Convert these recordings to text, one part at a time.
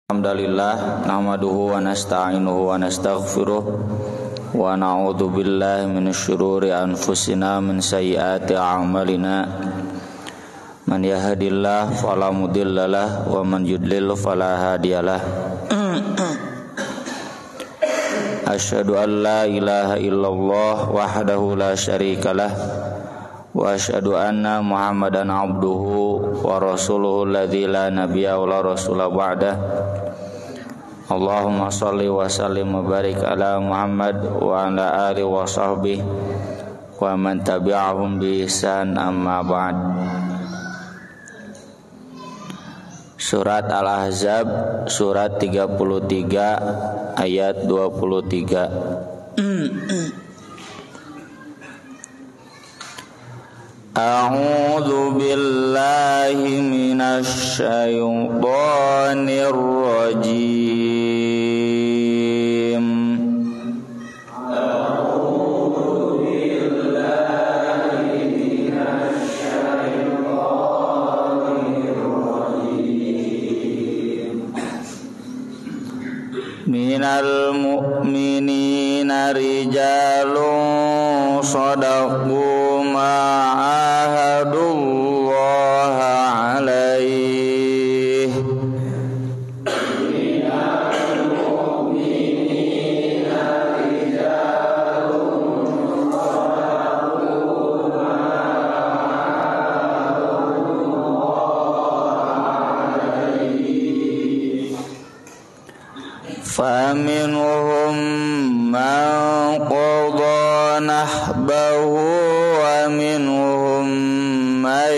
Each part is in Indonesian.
Alhamdulillah nahmaduhu wa nasta'inuhu wa nastaghfiruh wa na'udzu billahi minasy syururi anfusina min sayyiati a'malina man yahdihillahu fala mudhillalah wa man yudlil fala hadiyalah. Asyhadu an la ilaha illallah wahdahu la syarikalah wa asyhadu anna Muhammadan abduhu wa rasuluhu alladzi la nabiyya wa la rasula ba'dah. Allahumma shalli wa sallim wa barik ala Muhammad wa ala alihi wa sahbihi wa man tabi'ahum bi ihsan, amma ba'd. Surat Al-Ahzab surat 33 ayat 23. A'udzu billahi minasy syaithanir rajim. A'udzu billahi minasy syaithanir rajim. Minal mu'minina rijalun shadaqu ma'ahadullaha alaih. Minal mu'minina rijalun shadaqu ma'ahadullaha alaih. Faminhum man qada nahbahu wa minhum man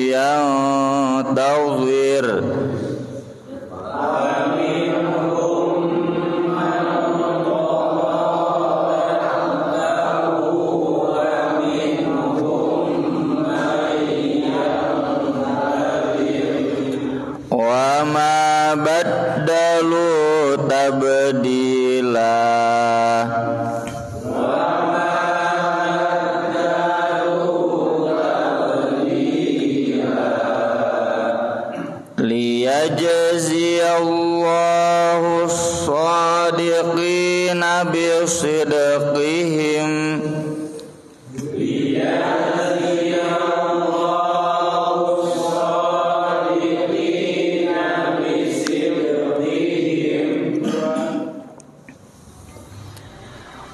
yantazir. Wa ma baddalu tabdila. Liyajziyallahu as-sadiqina bisidqihim.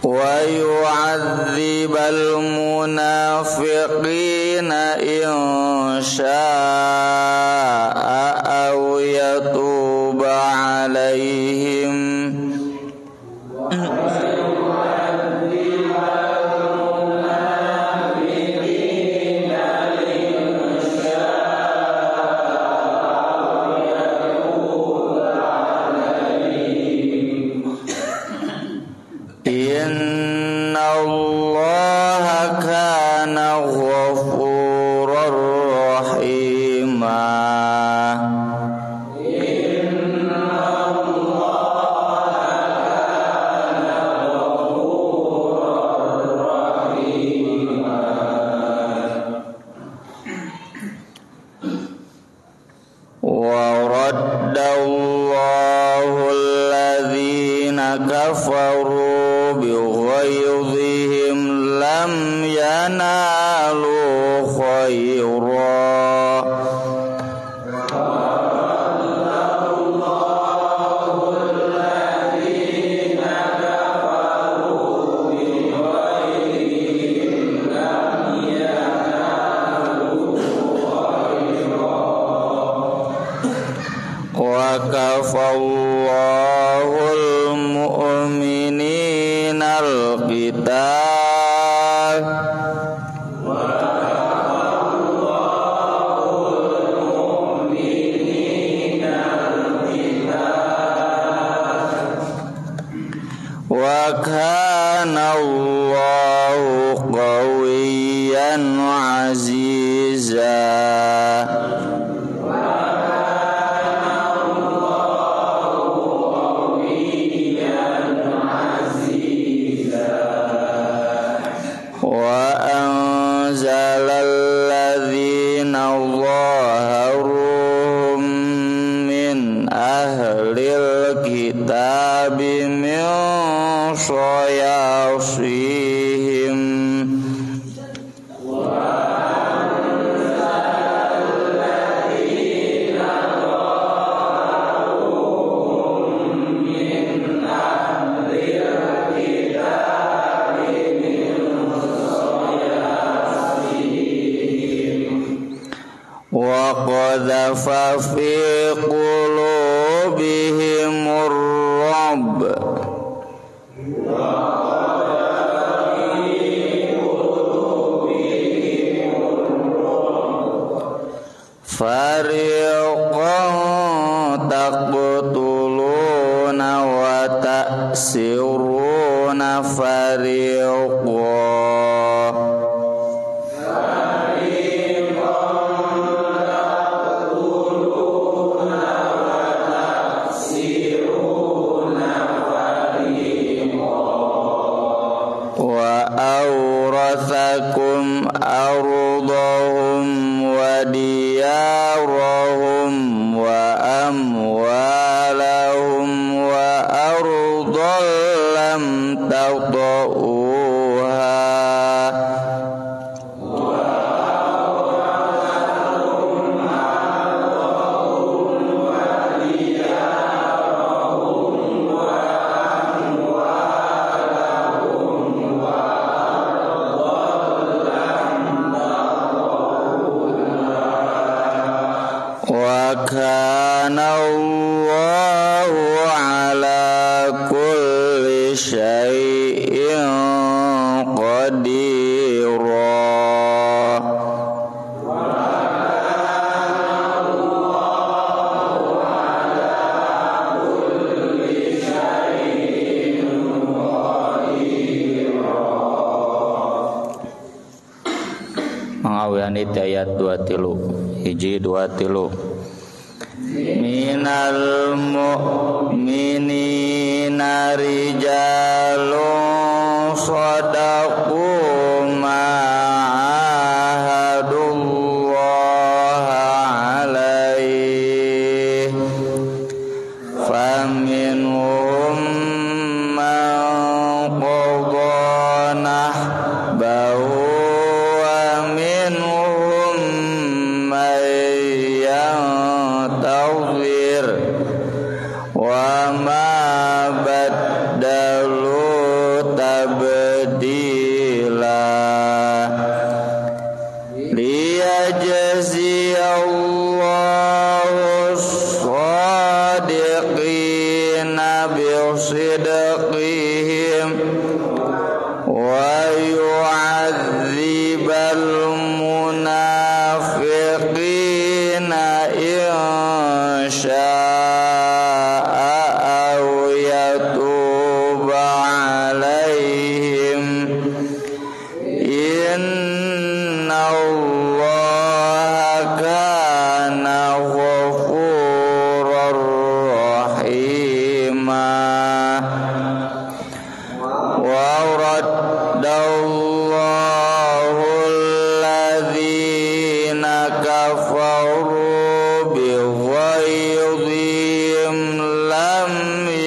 Wa yu'adzibal munafiqina in syaa'a aw yatuba 'alaihim. Innallaha kana ghafurur rahima. Wa raddallahu alladhina kafaru bighayzihim lam yanalu khayra. Wa kafallahul mu'minina al-qital. Wa kana Allahu qawiyyan aziza. Wa anzalal ladzina zaharum min ahli ahlil kitabi min sayasihim wa qadhafa fi qulubihimur rabb fariqan taqtuluna wa ta'siruna fariqan awrathakum ardhahum wa diyarahum wa amwalahum wa ardhan lam taqta'uha wa kana Allahu ala kulli syai'in qadira Mangawiyani ayat 23 hiji 23 minal mu'minina rijalun sadaqu ma'ahadullaha alaih faminhum man qadha nahbahu wa minhum man tawfir wa ma baddalu tabdila liyajzi Allahu as-sadiqina bisidqihim wa yu'adzibal munafiqina syaa aw yatuba alaihim innallaha kana ghafurar rahima wa raddallahu alladhina kafaru بغيظهم لم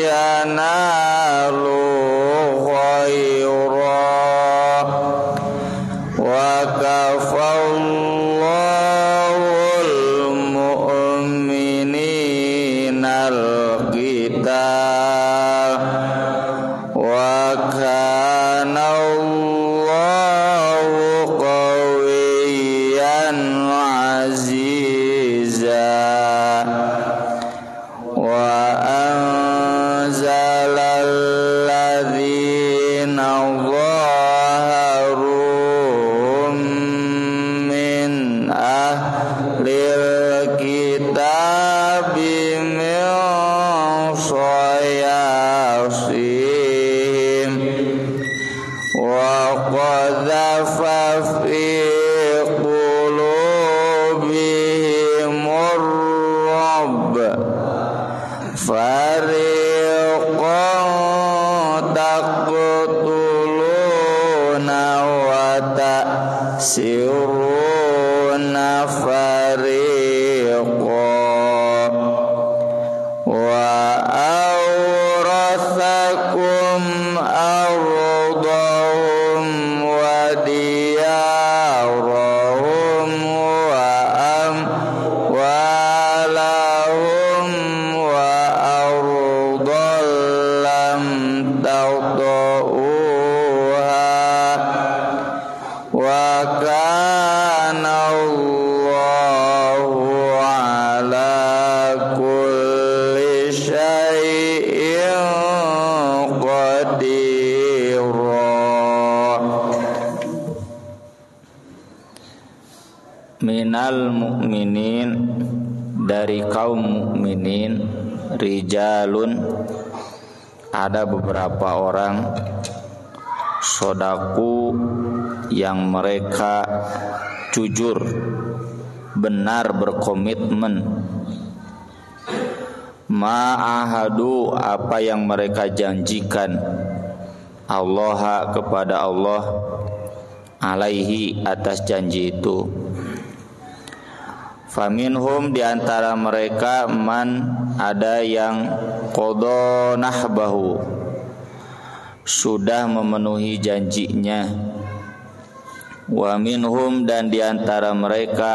ينالوا خيرا وكفى الله المؤمنين القتال وكان الله قويا عزيزا وأنزل الذين ظاهروهم من أهل الكتاب من صياصيهم وقذف في قلوبهم الرعب fariqan taqtuluna wa ta'siruna fariqan wa awrathakum ardahum wa diyarahum wa amwalahum wa ardal lam tawdu'uha wa kana Allahu ala kulli syai'in qadira. Minal mu'minin, dari kaum mukminin, rijalun, ada beberapa orang, sodaku, yang mereka jujur, benar berkomitmen, ma'ahadu, apa yang mereka janjikan, Allah, kepada Allah, alaihi, atas janji itu. Faminhum, diantara mereka, man, ada yang qada nahbahu, sudah memenuhi janjinya. Wa minhum, dan diantara mereka,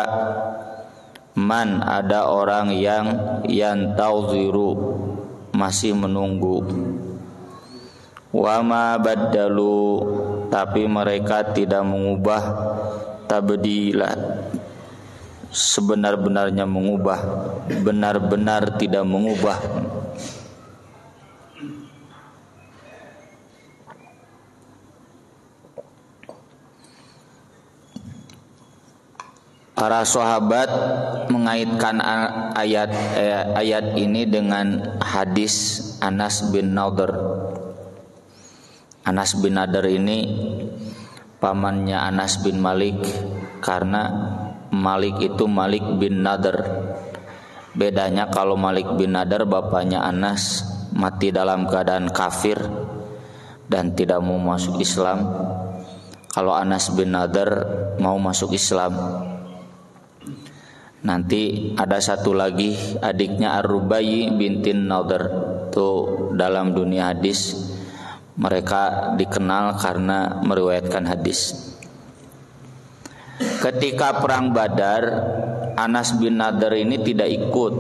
man, ada orang yang yantauziru, masih menunggu. Wa ma baddalu, tapi mereka tidak mengubah tabdila, sebenar-benarnya mengubah, benar-benar tidak mengubah. Para sahabat mengaitkan ayat ini dengan hadis Anas bin Nadr. Anas bin Nadr ini pamannya Anas bin Malik, karena Malik itu Malik bin Nadr. Bedanya kalau Malik bin Nadr bapaknya Anas mati dalam keadaan kafir dan tidak mau masuk Islam. Kalau Anas bin Nadr mau masuk Islam. Nanti ada satu lagi adiknya Ar-Rubai bintin Nadr. Itu dalam dunia hadis mereka dikenal karena meriwayatkan hadis. Ketika perang Badar, Anas bin Nadr ini tidak ikut,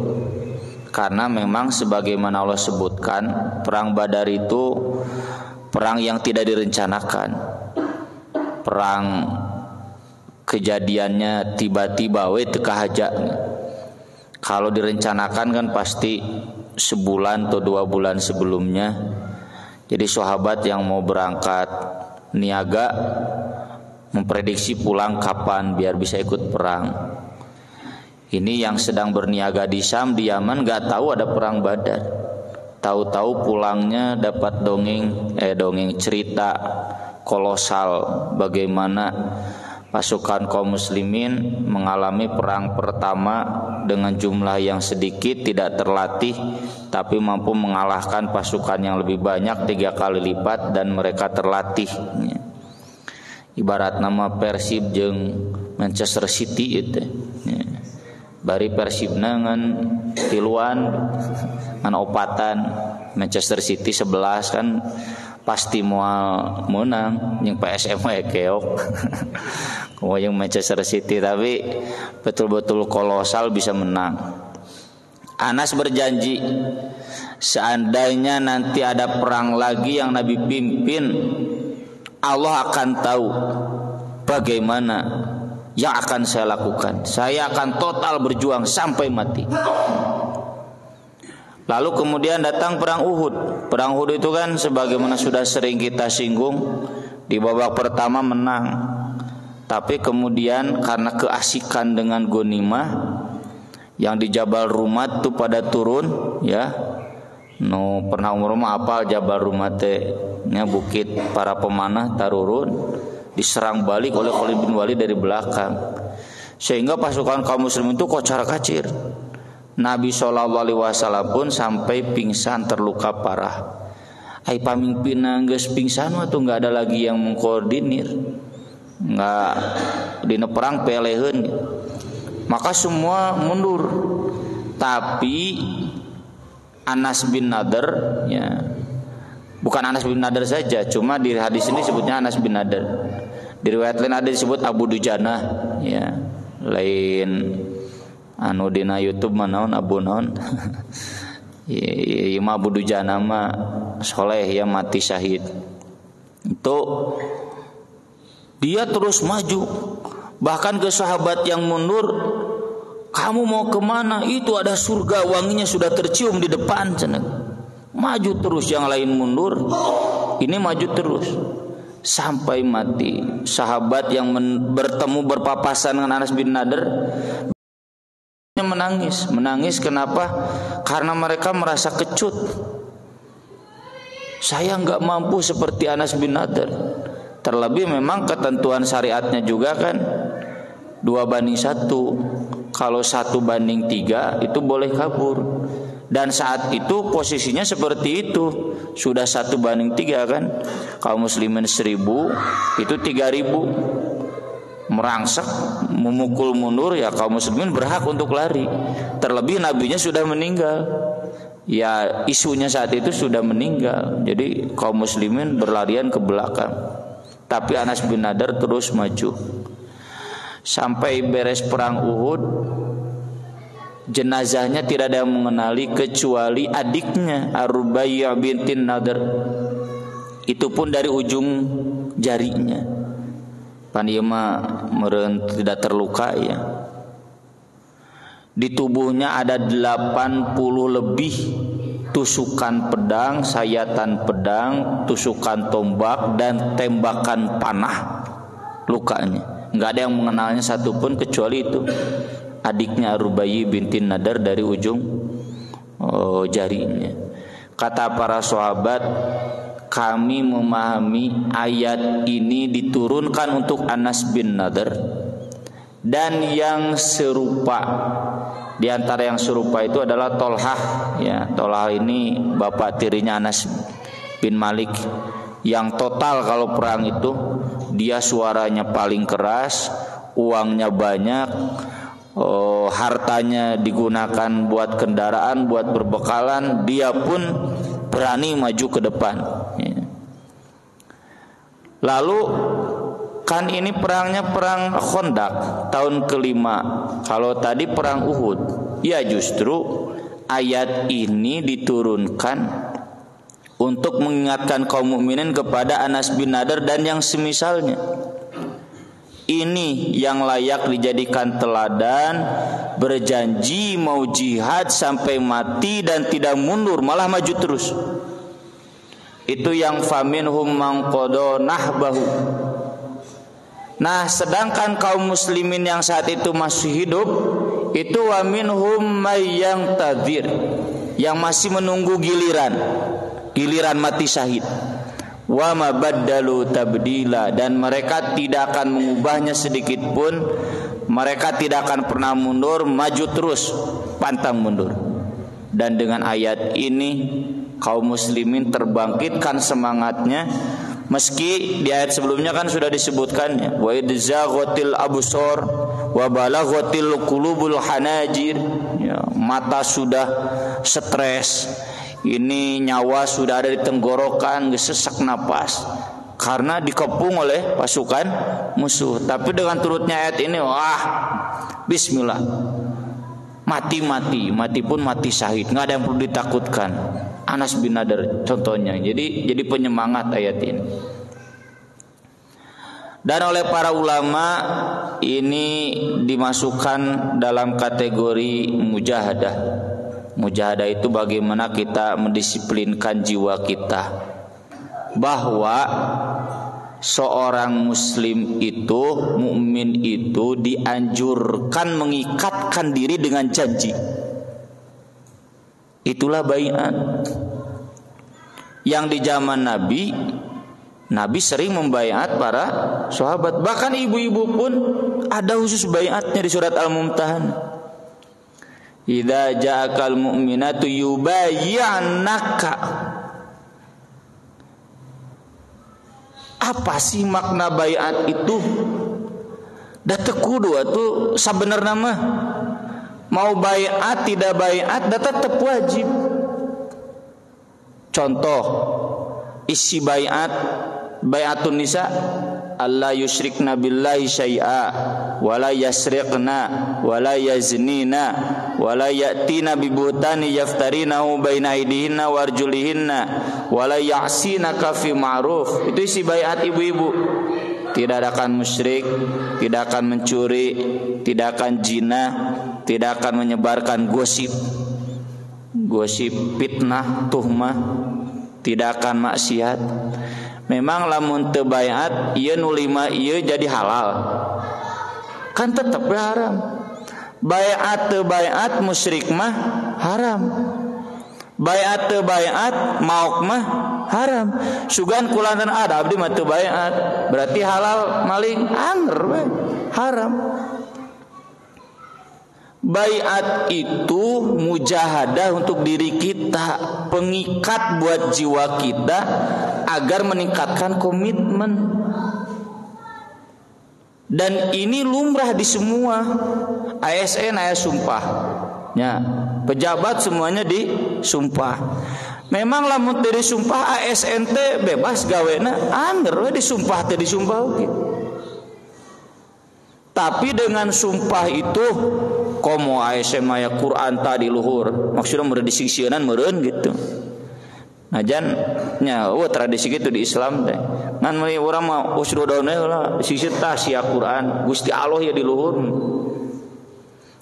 karena memang sebagaimana Allah sebutkan, perang Badar itu perang yang tidak direncanakan. Perang kejadiannya tiba-tiba teka haja. Kalau direncanakan kan pasti sebulan atau 2 bulan sebelumnya. Jadi sahabat yang mau berangkat niaga memprediksi pulang kapan biar bisa ikut perang. Ini yang sedang berniaga di Syam, di Yaman, gak tahu ada perang Badar. Tahu-tahu pulangnya dapat dongeng cerita kolosal bagaimana pasukan kaum muslimin mengalami perang pertama dengan jumlah yang sedikit, tidak terlatih, tapi mampu mengalahkan pasukan yang lebih banyak 3 kali lipat, dan mereka terlatih. Ibarat nama Persib jeung Manchester City itu. Bari Persib nangan tiluan ngan opatan, Manchester City 11 kan pasti moal menang, yang PSM keok. Kalau yang Manchester City, tapi betul-betul kolosal bisa menang. Anas berjanji, seandainya nanti ada perang lagi yang Nabi pimpin, Allah akan tahu bagaimana yang akan saya lakukan. Saya akan total berjuang sampai mati. Lalu kemudian datang perang Uhud. Perang Uhud itu kan sebagaimana sudah sering kita singgung, di babak pertama menang. Tapi kemudian karena keasikan dengan ghanimah, yang di Jabal Rumat tuh pada turun, ya. No pernah umur mah apal Jabal Rumat teh, nya bukit para pemanah tarurun, diserang balik oleh Khalid bin Walid dari belakang. Sehingga pasukan kaum muslimin itu kocar-kacir. Nabi SAW pun sampai pingsan, terluka parah. Ai pamimpinna geus pingsan mah tuh enggak ada lagi yang mengkoordinir. Enggak dina perang peleheun. Maka semua mundur. Tapi Anas bin Nadr, ya. Bukan Anas bin Nadr saja, cuma di hadis ini sebutnya Anas bin Nadr. Di riwayat lain ada disebut Abu Dujana, ya. Lain anu dina YouTube manaon Abu naon. Ya, Abu Dujana mah soleh ya, mati syahid. Itu dia terus maju, bahkan ke sahabat yang mundur, kamu mau kemana? Itu ada surga, wanginya sudah tercium di depan. Maju terus, yang lain mundur, ini maju terus sampai mati. Sahabat yang bertemu berpapasan dengan Anas bin Nadr menangis. Kenapa? Karena mereka merasa kecut. Saya nggak mampu seperti Anas bin Nadr. Terlebih memang ketentuan syariatnya juga kan 2:1. Kalau 1:3 itu boleh kabur. Dan saat itu posisinya seperti itu, sudah 1:3 kan. Kaum muslimin 1000, itu 3000. Merangsek, memukul mundur, ya kaum muslimin berhak untuk lari. Terlebih nabinya sudah meninggal. Ya isunya saat itu sudah meninggal. Jadi kaum muslimin berlarian ke belakang. Tapi Anas bin Nadr terus maju. Sampai beres perang Uhud, jenazahnya tidak ada yang mengenali kecuali adiknya Ar-Rubaiyah bintin Nadr. Itu pun dari ujung jarinya. Pandiema meureun tidak terluka ya. Di tubuhnya ada 80 lebih tusukan pedang, sayatan pedang, tusukan tombak dan tembakan panah lukanya. Enggak ada yang mengenalnya satupun kecuali itu adiknya Ar-Rubaiyah bintin Nadr dari ujung jarinya. Kata para sahabat, kami memahami ayat ini diturunkan untuk Anas bin Nadr dan yang serupa. Di antara yang serupa itu adalah Tolhah, ya. Tolhah ini bapak tirinya Anas bin Malik. Yang total kalau perang itu dia suaranya paling keras, uangnya banyak, hartanya digunakan buat kendaraan, buat berbekalan. Dia pun berani maju ke depan. Lalu kan ini perangnya perang Khandaq tahun kelima. Kalau tadi perang Uhud, ya justru ayat ini diturunkan untuk mengingatkan kaum mukminin kepada Anas bin Nadr dan yang semisalnya. Ini yang layak dijadikan teladan, berjanji mau jihad sampai mati dan tidak mundur, malah maju terus. Itu yang faminhum man qada nahbahu. Nah, sedangkan kaum muslimin yang saat itu masih hidup, itu wa minhum may yantadhir, yang masih menunggu giliran mati syahid. Wa ma baddalu tabdila, dan mereka tidak akan mengubahnya sedikit pun. Mereka tidak akan pernah mundur, maju terus, pantang mundur. Dan dengan ayat ini kaum muslimin terbangkitkan semangatnya. Meski di ayat sebelumnya kan sudah disebutkan, wa idzaghatil absar wa balaghatil qulubul hanajir, ya, mata sudah stres, ini nyawa sudah ada di tenggorokan, sesak napas karena dikepung oleh pasukan musuh. Tapi dengan turutnya ayat ini, wah, bismillah, mati pun mati syahid, nggak ada yang perlu ditakutkan. Anas bin Nadr contohnya. Jadi penyemangat ayat ini. Dan oleh para ulama ini dimasukkan dalam kategori mujahadah. Mujahadah itu bagaimana kita mendisiplinkan jiwa kita, bahwa seorang muslim itu, mukmin itu dianjurkan mengikatkan diri dengan janji. Itulah baiat. Yang di zaman Nabi sering membaiat para sahabat. Bahkan ibu-ibu pun ada khusus baiatnya di surat Al-Mumtahanah. Idza ja'akal mu'minatu yubayyi'naka. Apa sih makna baiat itu? Da teu kudu atuh sabenerna mah. Mau baiat tidak baiat, da tetap wajib. Contoh isi bai'atun nisa, alla yusyrikna billahi syai'a wala yasriqna wala yaznina wala ya'tina bibuhtani yaftarinahu baina aidihinna warjulihinna wala ya'sinaka fi ma'ruf. Itu isi baiat ibu-ibu. Tidak akan musyrik, tidak akan mencuri, tidak akan zina, tidak akan menyebarkan gosip, fitnah, tuhmah, tidak akan maksiat. Memang lamun teu baiat ieu nu lima ieu jadi halal. Kan tetep haram. Baiat teu baiat musyrik mah haram. Baiat teu baiat maok mah haram. Sugan kulantan ada abdi mah teu baiat, berarti halal maling anger we, haram. Baiat itu mujahadah untuk diri kita, pengikat buat jiwa kita agar meningkatkan komitmen. Dan ini lumrah di semua. ASN aya sumpah. Ya, pejabat semuanya disumpah. Memang lamun teu disumpah ASN teh bebas gawena, anger we disumpah teh disumpah oge. Tapi dengan sumpah itu komo ASN aya Quran tadi luhur, maksudnya meureun disingsieunan meureun gitu. Najan nya tradisi gitu di Islam teh. Ngan meuli urang mah usrudone heula disingsieur tah sia Quran, Gusti Allah ya di luhur.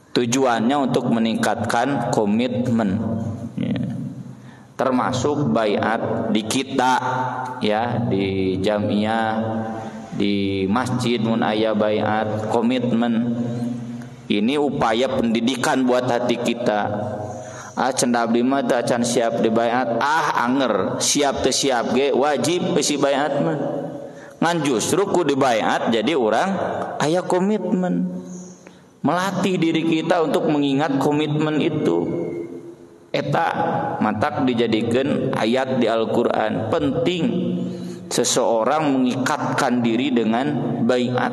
Tujuannya untuk meningkatkan komitmen. Ya. Termasuk baiat di kita ya, di jamiah, di masjid mun aya baiat, komitmen. Ini upaya pendidikan buat hati kita. Cendak abdi mah teu acan siap di baiat, anger, siap teu siap ge wajib isi baiat mah. Ngan justru ku di baiat jadi orang aya komitmen. Melatih diri kita untuk mengingat komitmen itu. Eta matak dijadikan ayat di Al-Qur'an. Penting seseorang mengikatkan diri dengan baiat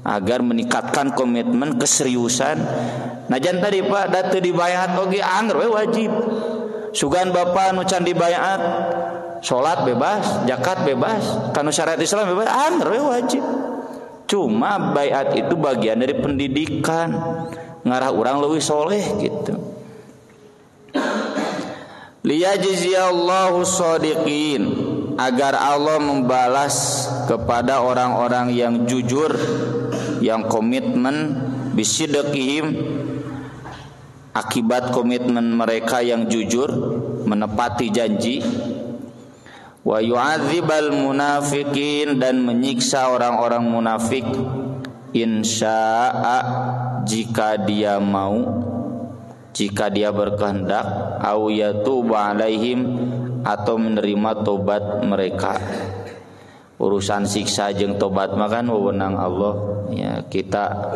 agar meningkatkan komitmen, keseriusan. Najan tadi Pak datu di baiat oge anger we wajib. Sugan Bapak nu can di baiat, salat bebas, zakat bebas, kanu syariat Islam bebas, anger we wajib. Cuma baiat itu bagian dari pendidikan, ngarah orang leuwih soleh gitu. Liyajziyallahu shadiqin, agar Allah membalas kepada orang-orang yang jujur, yang komitmen, bisidqihim, akibat komitmen mereka yang jujur, menepati janji. Wa yu'adzibal munafiqin, dan menyiksa orang-orang munafik, insya'a, jika dia mau, jika dia berkehendak, au yatuba alaihim, atau menerima tobat mereka. Urusan siksa jeung tobat mah kan wewenang Allah ya, kita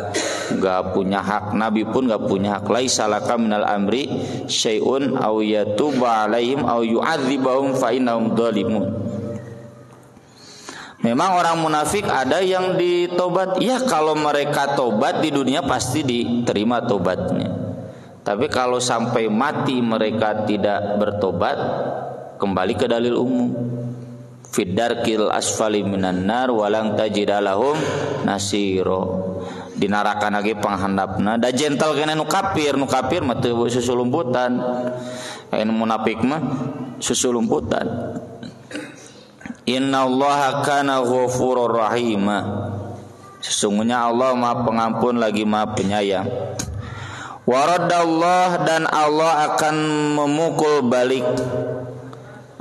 enggak punya hak, Nabi pun enggak punya hak. Laisa laka minal amri syai'un aw yatuba alaihim aw yu'adzibahum fa innahum dzalimun. Memang orang munafik ada yang ditobat, ya kalau mereka tobat di dunia pasti diterima tobatnya. Tapi kalau sampai mati mereka tidak bertobat, kembali ke dalil umum. Fiddarkil asfali minan nar walang tajidalahum nasiro. Di neraka lagi panghandapna da jentel kene nu kafir mah teu susulumputan. Anu munafik mah susulumputan. Innallaha kana ghafurur rahim. Sesungguhnya Allah Maha Pengampun lagi Maha Penyayang. Waradallah, dan Allah akan memukul balik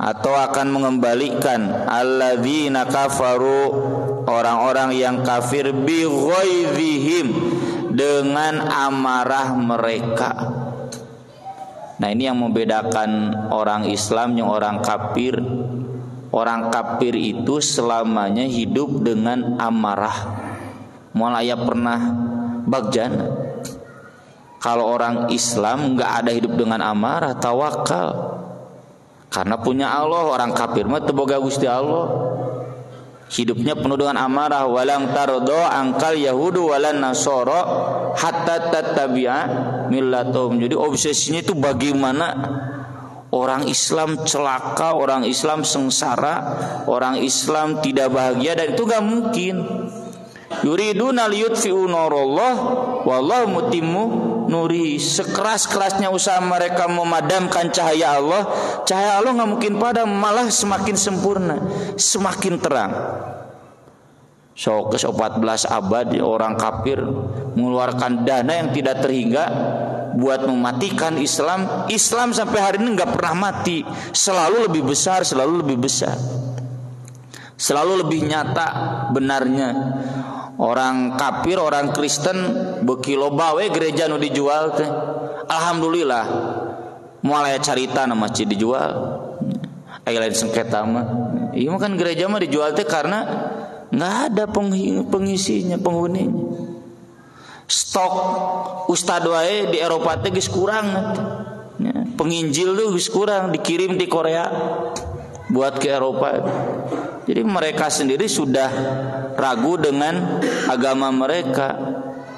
atau akan mengembalikan alladzina kafaru, orang-orang yang kafir, bi ghaizihim, dengan amarah mereka. Nah ini yang membedakan orang Islam yang orang kafir. Orang kafir itu selamanya hidup dengan amarah. Moal aya pernah bagjana. Kalau orang Islam enggak ada hidup dengan amarah, tawakal. Karena punya Allah. Orang kafir mah teu boga Gusti Allah. Hidupnya penuh dengan amarah. Walang tardo angkal yahudu walan nasoro hatta tattabi'a millatuhum. Jadi obsesinya itu bagaimana Orang Islam celaka, orang Islam sengsara, orang Islam tidak bahagia, dan itu gak mungkin. Yuriduna liyutfi'u nurallah wallahu mutimmu nuri. Sekeras-kerasnya usaha mereka memadamkan cahaya Allah gak mungkin padam, malah semakin sempurna, semakin terang. So, ke 14 abad orang kafir mengeluarkan dana yang tidak terhingga buat mematikan Islam. Islam sampai hari ini nggak pernah mati, selalu lebih besar, selalu lebih nyata benarnya. Orang kafir, orang Kristen bekilo bawe gereja nu dijual teh. Alhamdulillah, mulai carita na masjid dijual. Aya lain sengketa mah. Iya mah kan gereja mah dijual teh karena nggak ada pengisinya, penghuninya. Stok ustad wae di Eropa teh geus kurang nanti. Penginjil tuh geus kurang, dikirim di Korea buat ke Eropa. Jadi mereka sendiri sudah ragu dengan agama mereka.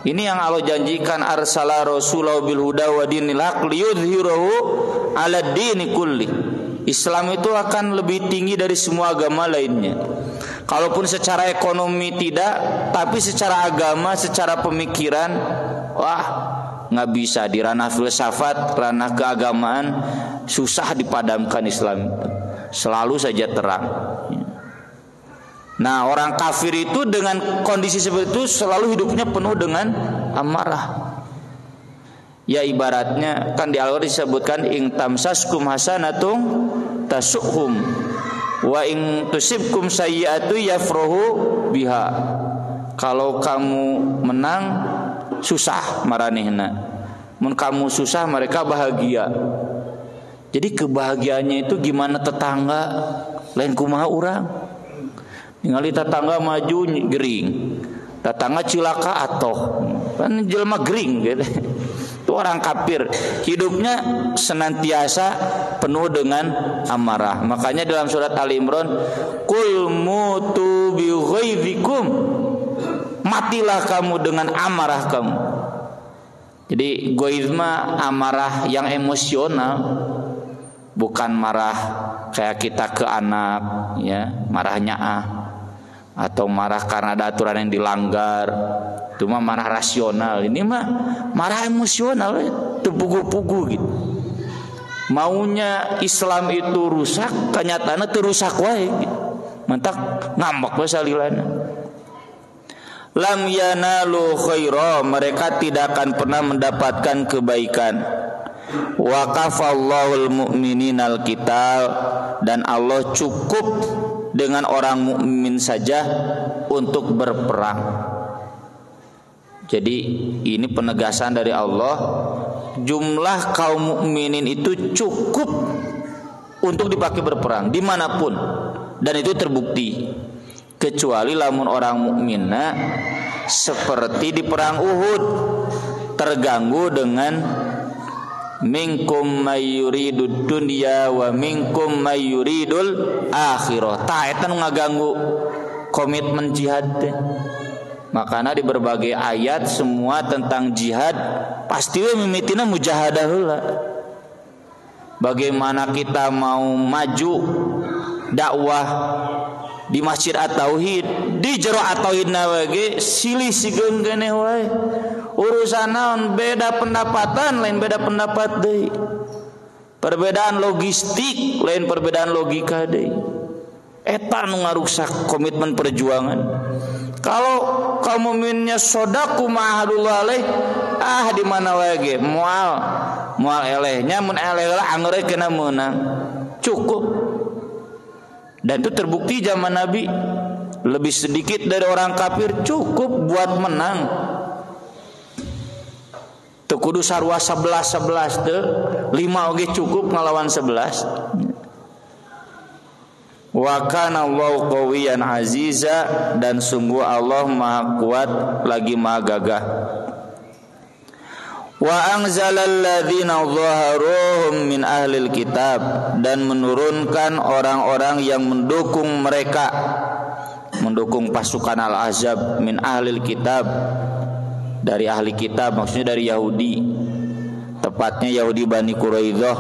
Ini yang Allah janjikan, arsala rasulahu bil huda wa dinil haq liyudhhirahu 'ala dini kulli. Islam itu akan lebih tinggi dari semua agama lainnya. Kalaupun secara ekonomi tidak, tapi secara agama, secara pemikiran, wah, nggak bisa. Di ranah filsafat, ranah keagamaan, susah dipadamkan Islam itu. Selalu saja terang. Nah, orang kafir itu dengan kondisi seperti itu selalu hidupnya penuh dengan amarah. Ya ibaratnya kan di Al-Qur'an disebutkan ing tamsaskum hasanatung tasuhum wa ing tusibkum sayyi'atu yafrahu biha. Kalau kamu menang susah maranehna, mun kamu susah mereka bahagia. Jadi kebahagiaannya itu gimana tetangga lain kumaha urang. Ningali tetangga maju gering, tetangga cilaka atoh, kan jelema gering gitu. Itu orang kafir, hidupnya senantiasa penuh dengan amarah. Makanya dalam surat Ali Imran, Qul mutu bi ghaizikum, matilah kamu dengan amarah kamu. Jadi goizma amarah yang emosional, bukan marah kayak kita ke anak, ya marahnya atau marah karena ada aturan yang dilanggar. Itu mah marah rasional. Ini mah marah emosional, terpugu-pugu gitu. Maunya Islam itu rusak, kenyataannya itu rusak wae gitu. Mantak ngambek we salilana. Lam yanalu khaira, mereka tidak akan pernah mendapatkan kebaikan. Wa kafallahul mu'mininal qital, dan Allah cukup dengan orang mukmin saja untuk berperang. Jadi ini penegasan dari Allah, jumlah kaum mukminin itu cukup untuk dipakai berperang dimanapun, dan itu terbukti. Kecuali lamun orang mukminna seperti di perang Uhud terganggu dengan minkum mayyuridud dunya wa minkum mayyuridul akhirah. Ta eta nu ngaganggu komitmen jihad teh. Makanya di berbagai ayat semua tentang jihad pasti we mimitina mujahadah heula. Bagaimana kita mau maju dakwah di Masjid At-Tauhid, di jero At-Tauhidna we silih sigeun keneh wae. Urusan naon beda pendapatan lain beda pendapat deui. Perbedaan logistik lain perbedaan logika deui. Eta nu ngarusak komitmen perjuangan. Kalau kaum mukminnya sodaku ma'ahadullah alaih, di mana wae ge moal elehnya mun eleh lah anggeure kena meunang. Cukup. Dan itu terbukti zaman Nabi, lebih sedikit dari orang kafir cukup buat menang. Teu kudu sarua 11 teu, 5 oge cukup ngalawan 11. Wa kana Allahu qawiyyan aziza, dan sungguh Allah Maha kuat lagi Maha gagah. Wa anzalal ladzina dhaharuhum min ahlil kitab, dan menurunkan orang-orang yang mendukung mereka, mendukung pasukan Al-Ahzab min ahlil kitab, dari ahli kitab maksudnya dari Yahudi, tepatnya Yahudi Bani Quraidah,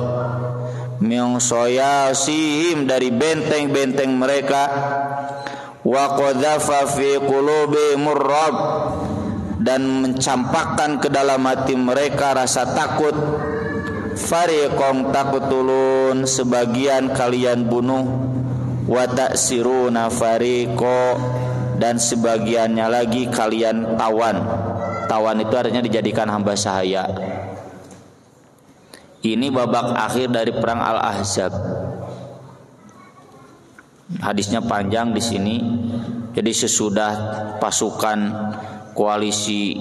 min soyasihim, dari benteng-benteng mereka, wa qadhafa fi qulubihimur rab, dan mencampakkan ke dalam hati mereka rasa takut. Fariqam taqtulun, sebagian kalian bunuh, wa ta'siruna fariqo, dan sebagiannya lagi kalian tawan. Tawan itu artinya dijadikan hamba sahaya. Ini babak akhir dari perang Al-Ahzab. Hadisnya panjang di sini. Jadi sesudah pasukan koalisi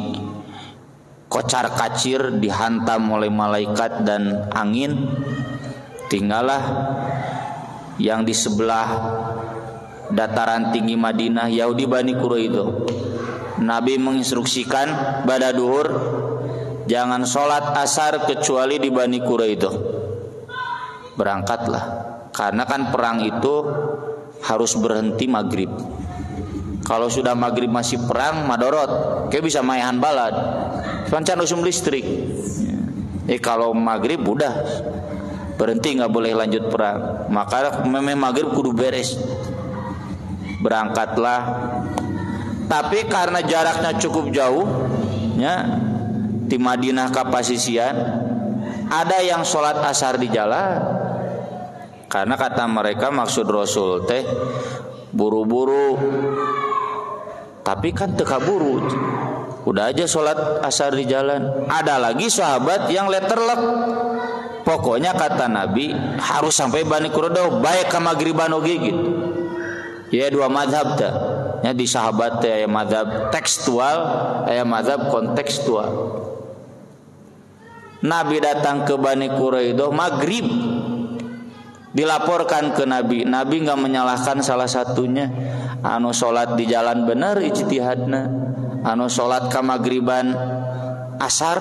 kocar-kacir dihantam oleh malaikat dan angin, tinggallah yang di sebelah dataran tinggi Madinah, Yahudi Bani Quraidah. Nabi menginstruksikan pada duhur jangan sholat asar kecuali di Bani Quraidah. Berangkatlah, karena kan perang itu harus berhenti maghrib. Kalau sudah maghrib masih perang, madorot, kayak bisa mayan balad, pancan usum listrik. Kalau maghrib udah berhenti, nggak boleh lanjut perang. Maka memang maghrib kudu beres. Berangkatlah, tapi karena jaraknya cukup jauh, ya, di Madinah ke Pasisian, ada yang sholat asar di jalan. Karena kata mereka maksud Rasul teh buru-buru, tapi kan teka buru, udah aja sholat asar di jalan. Ada lagi sahabat yang letterlek, pokoknya kata Nabi harus sampai Bani Quraidah baik ke maghriban oge gitu. Ya dua madhab dah. Ya di sahabat ya madhab tekstual, ya madhab kontekstual. Nabi datang ke Bani Quraidah maghrib, dilaporkan ke Nabi. Nabi nggak menyalahkan salah satunya. Anu sholat di jalan benar ijtihadna, anu sholat ka maghriban asar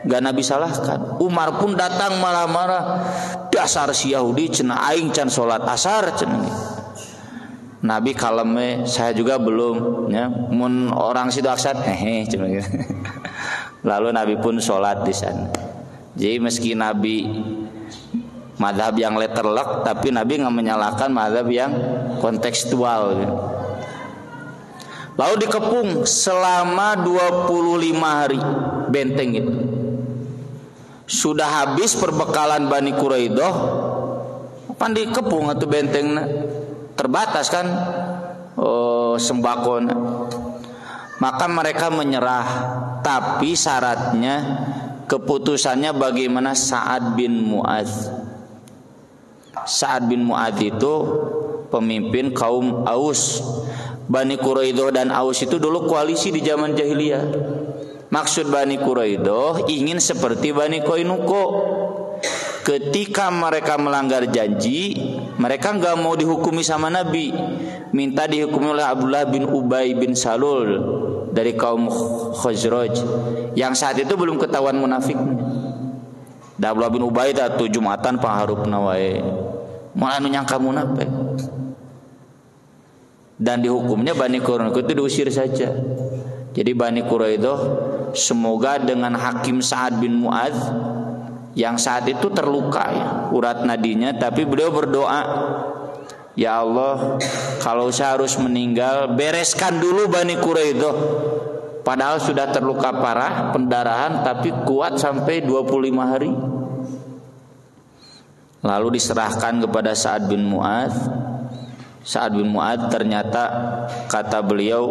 gak Nabi salahkan. Umar pun datang marah-marah, dasar si Yahudi cenah aing can sholat asar cenah. Nabi kalem, saya juga belum, ya. Mun orang situ aksat cenah gitu. Lalu Nabi pun sholat di sana. Jadi meski Nabi madhab yang letterlock, tapi Nabi nggak menyalahkan madhab yang kontekstual. Lalu dikepung selama 25 hari benteng itu. Sudah habis perbekalan Bani Quraidah, pan dikepung atau bentengnya terbatas kan sembakona. Maka mereka menyerah, tapi syaratnya keputusannya bagaimana Sa'ad bin Mu'adz. Sa'ad bin Mu'adz itu pemimpin kaum Aus. Bani Quraidah dan Aus itu dulu koalisi di zaman jahiliyah. Maksud Bani Quraidah ingin seperti Bani Qainuqa. Ketika mereka melanggar janji, mereka nggak mau dihukumi sama Nabi, minta dihukumi oleh Abdullah bin Ubay bin Salul dari kaum Khazraj, yang saat itu belum ketahuan munafiknya. Abdullah bin Ubay itu Jumatan pangharupna wae, malah nu nyangka munafik. Dan dihukumnya Bani Quraidah itu diusir saja. Jadi Bani Quraidah semoga dengan Hakim Sa'ad bin Mu'adz yang saat itu terluka ya, urat nadinya, tapi beliau berdoa, ya Allah, kalau saya harus meninggal, bereskan dulu Bani Quraidah. Padahal sudah terluka parah, pendarahan, tapi kuat sampai 25 hari. Lalu diserahkan kepada Sa'ad bin Mu'adz. Sa'ad bin Mu'adz ternyata kata beliau,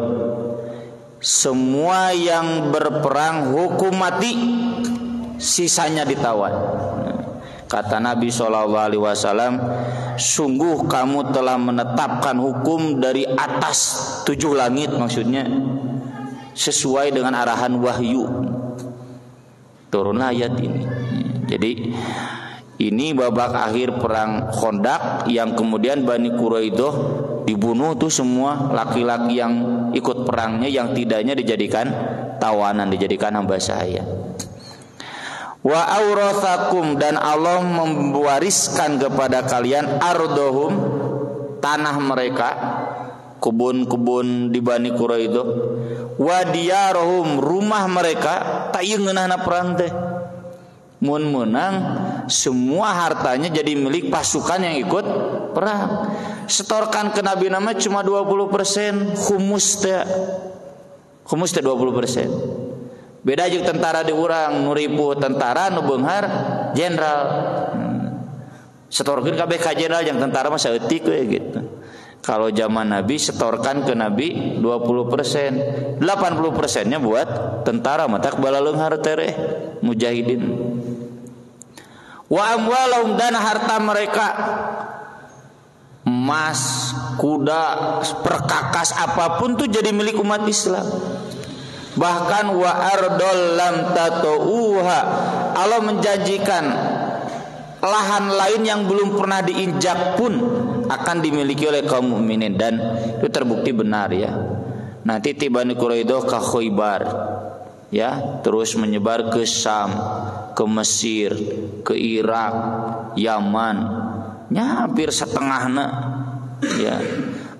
semua yang berperang hukum mati, sisanya ditawan. Kata Nabi SAW, sungguh kamu telah menetapkan hukum dari atas 7 langit, maksudnya sesuai dengan arahan wahyu. Turunlah ayat ini. Jadi ini babak akhir perang Khandaq, yang kemudian Bani Quraidah dibunuh tuh semua laki-laki yang ikut perangnya, yang tidaknya dijadikan tawanan, dijadikan hamba sahaya. Wa aurathakum, dan Allah mewariskan kepada kalian ardohum, tanah mereka, kebun-kebun di Bani Quraidah, wa diyarohum, rumah mereka, tak ieu ngeunahna perang teh. Mun menang semua hartanya jadi milik pasukan yang ikut perang. Setorkan ke Nabi nama cuma 20%, humus teh 20%. Beda jeung tentara di urang nu ribu tentara nu beunghar jenderal. Setorkeun kabeh ka jenderal jeung tentara mah saeutik we gitu. Kalau zaman Nabi setorkan ke Nabi 20%, 80%-nya buat tentara matak balaleunghar tereh mujahidin. Wa amwalahum, dan harta mereka, emas, kuda, perkakas apapun tuh jadi milik umat Islam. Bahkan wa ardol lam tatauha, Allah menjanjikan lahan lain yang belum pernah diinjak pun akan dimiliki oleh kaum mukminin, dan itu terbukti benar ya. Nanti tiba di Quraidah ke Khaybar ya, terus menyebar ke Syam, ke Mesir, ke Irak, Yaman, ya hampir setengahnya ya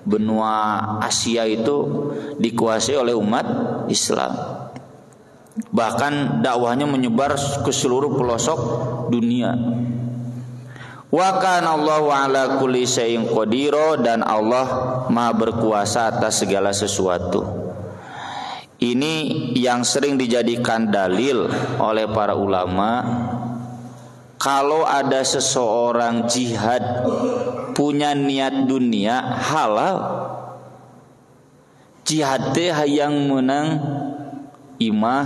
benua Asia itu dikuasai oleh umat Islam. Bahkan dakwahnya menyebar ke seluruh pelosok dunia. Wa kana Allahu ala kulli syai'in qadira, dan Allah Maha berkuasa atas segala sesuatu. Ini yang sering dijadikan dalil oleh para ulama. Kalau ada seseorang jihad punya niat dunia, halal. Jihad teh hayang menang imah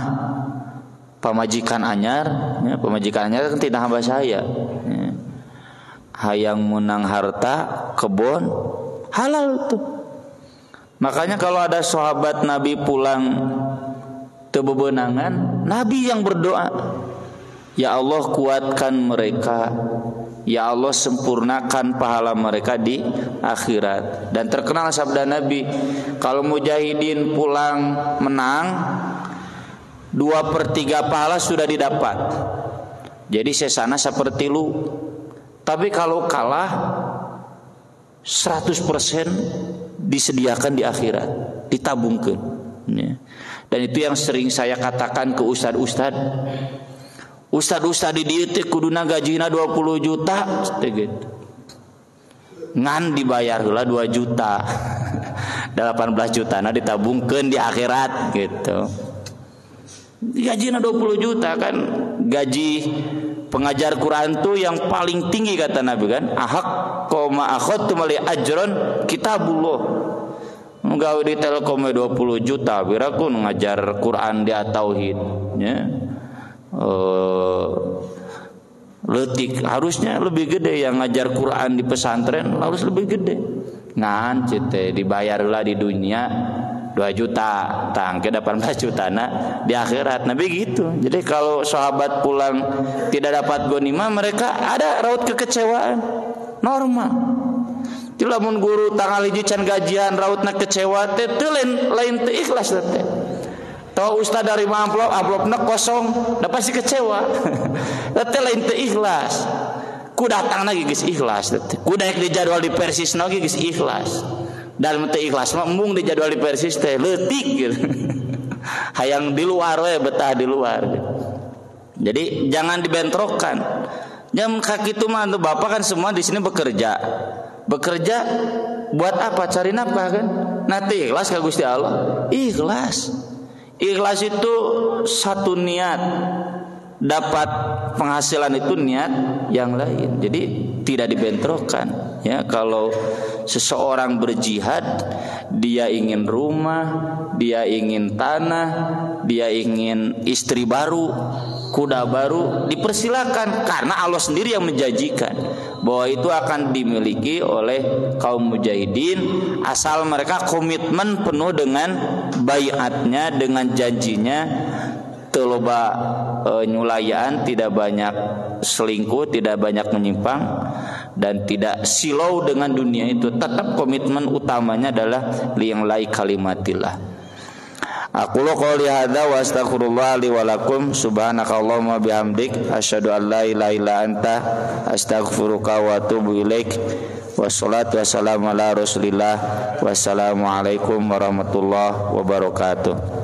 pamajikan anyar, ya, pamajikan anyar kan tidak hamba saya. Ya. Hayang menang harta kebon, halal itu. Makanya kalau ada sahabat Nabi pulang teu bebenangan, Nabi yang berdoa, ya Allah kuatkan mereka, ya Allah sempurnakan pahala mereka di akhirat. Dan terkenal sabda Nabi, kalau mujahidin pulang menang, 2/3 pahala sudah didapat. Jadi sesana seperti lu. Tapi kalau kalah 100% disediakan di akhirat, ditabungkan. Ya. Dan itu yang sering saya katakan ke ustad-ustad. Ustad-ustad di dieu teh kuduna gajina 20 juta gitu. Ngan dibayar heula 2 juta. 18 juta na ditabungkeun di akhirat gitu. Gajina 20 juta kan gaji pengajar Quran tuh yang paling tinggi kata Nabi kan, ahak koma akhadtu mali ajron kitabullah. Gawe di Telkom 20 juta biraku ngajar Quran dia tauhid ya. Letik harusnya lebih gede, yang ngajar Quran di pesantren harus lebih gede. Ngan cete dibayarlah di dunia 2 juta, tangke 18 juta di akhirat. Nabi gitu. Jadi kalau sahabat pulang tidak dapat ghanimah, mereka ada raut kekecewaan normal. Ti lamun guru tanggal hiji can gajian rautna kecewa teh teu lain teu ikhlas teh. Tahu ustaz dari amplopna kosong, da pasti kecewa. Teh lain teu ikhlas. Ku datang lagi geus ikhlas teh. Ku daek di jadwal di Persisna ge geus ikhlas. Dalam teu ikhlas mah embung di jadwal di Persis teh leutik gitu. Hayang di luar we, betah di luar gitu. Jadi jangan dibentrokkan. Jam kaki itu mah Bapak kan semua di sini bekerja. Bekerja buat apa? Cari nafkah kan? Nanti ikhlas ka Gusti Allah. Ikhlas. Ikhlas itu satu niat. Dapat penghasilan itu niat yang lain. Jadi tidak dibentrokkan. Ya, kalau seseorang berjihad, dia ingin rumah, dia ingin tanah, dia ingin istri baru, kuda baru, dipersilakan karena Allah sendiri yang menjanjikan bahwa itu akan dimiliki oleh kaum mujahidin asal mereka komitmen penuh dengan baiatnya, dengan janjinya. Teu loba nyulayaan, tidak banyak selingkuh, tidak banyak menyimpang, dan tidak silau dengan dunia itu. Tetap komitmen utamanya adalah liya'la'i kalimatillah. Aku qouli hadza wa astaghfirullah li wa lakum subhanakallahumma bihamdik asyhadu an la ilaha illa anta astaghfiruka wa atubu ilaik. Wassalatu wassalamu ala Rasulillah. Wassalamualaikum warahmatullahi wabarakatuh.